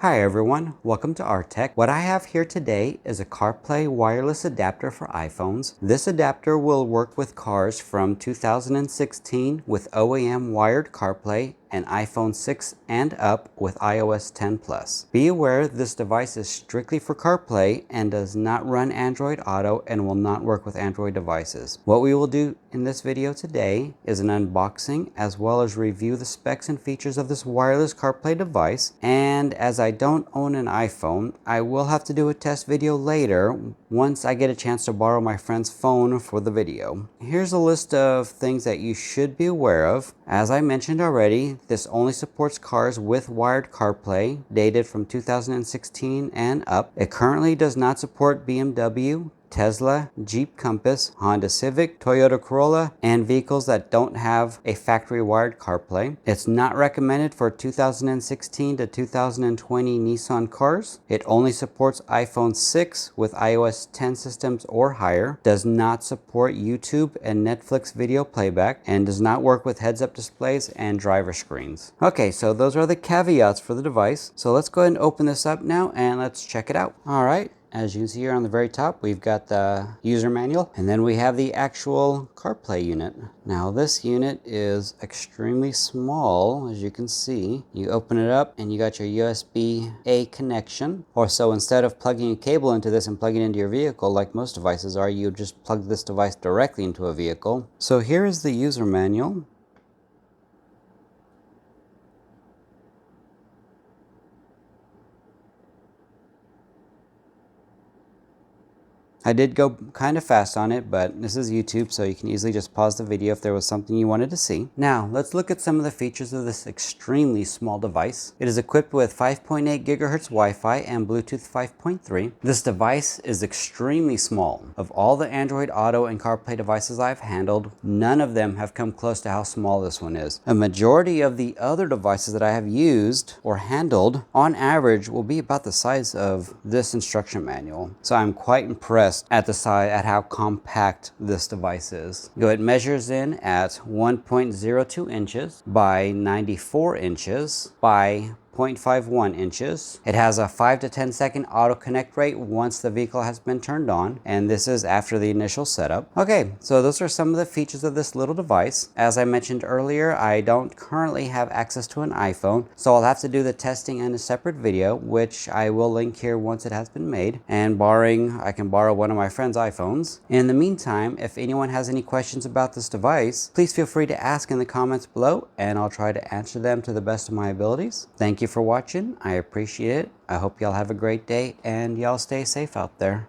Hi everyone, welcome to our Tech. What I have here today is a CarPlay wireless adapter for iPhones. This adapter will work with cars from 2016 with OEM wired CarPlay and iPhone 6 and up with iOS 10 Plus. Be aware this device is strictly for CarPlay and does not run Android Auto and will not work with Android devices. What we will do in this video today is an unboxing as well as review the specs and features of this wireless CarPlay device. And as I don't own an iPhone, I will have to do a test video later once I get a chance to borrow my friend's phone for the video. Here's a list of things that you should be aware of. As I mentioned already, this only supports cars with wired CarPlay dated from 2016 and up. It currently does not support BMW, Tesla, Jeep Compass, Honda Civic, Toyota Corolla, and vehicles that don't have a factory wired CarPlay. It's not recommended for 2016 to 2020 Nissan cars. It only supports iPhone 6 with iOS 10 systems or higher, does not support YouTube and Netflix video playback, and does not work with heads-up displays and driver screens. Okay, so those are the caveats for the device. So let's go ahead and open this up now and let's check it out. All right. As you can see here on the very top, we've got the user manual, and then we have the actual CarPlay unit. Now this unit is extremely small, as you can see. You open it up and you got your USB-A connection. Or so instead of plugging a cable into this and plugging it into your vehicle like most devices are, you just plug this device directly into a vehicle. So here is the user manual. I did go kind of fast on it, but this is YouTube, so you can easily just pause the video if there was something you wanted to see. Now, let's look at some of the features of this extremely small device. It is equipped with 5.8 gigahertz Wi-Fi and Bluetooth 5.3. This device is extremely small. Of all the Android Auto and CarPlay devices I've handled, none of them have come close to how small this one is. A majority of the other devices that I have used or handled, on average, will be about the size of this instruction manual. So I'm quite impressed at the side at how compact this device is. It measures in at 1.02 inches by 94 inches by 0.51 inches. It has a 5 to 10 second auto connect rate once the vehicle has been turned on, and this is after the initial setup. Okay, so those are some of the features of this little device. As I mentioned earlier, I don't currently have access to an iPhone, so I'll have to do the testing in a separate video, which I will link here once it has been made, and I can borrow one of my friend's iPhones. In the meantime, if anyone has any questions about this device, please feel free to ask in the comments below, and I'll try to answer them to the best of my abilities. Thank you for watching. I appreciate it. I hope y'all have a great day and y'all stay safe out there.